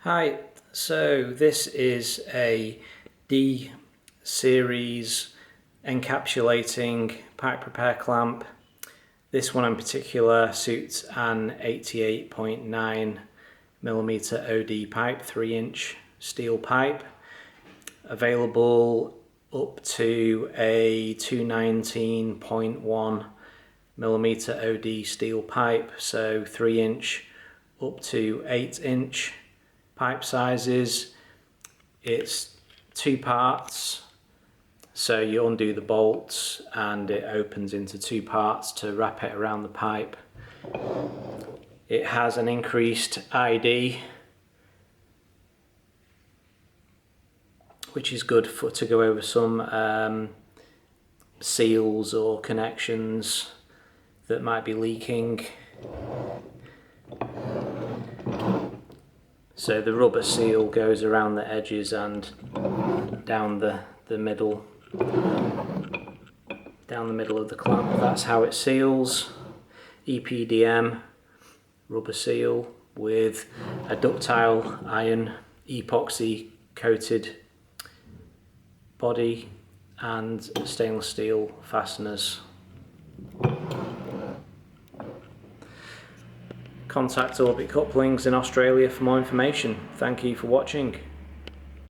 Hi, so this is a D series encapsulating pipe repair clamp. This one in particular suits an 88.9mm OD pipe, 3-inch steel pipe, available up to a 219.1mm OD steel pipe, so 3-inch up to 8-inch pipe sizes. It's 2 parts, so you undo the bolts and it opens into 2 parts to wrap it around the pipe. It has an increased ID, which is good to go over some seals or connections that might be leaking. So the rubber seal goes around the edges and down the middle of the clamp. That's how it seals. EPDM rubber seal with a ductile iron epoxy coated body and stainless steel fasteners. Contact Orbit Couplings in Australia for more information. Thank you for watching.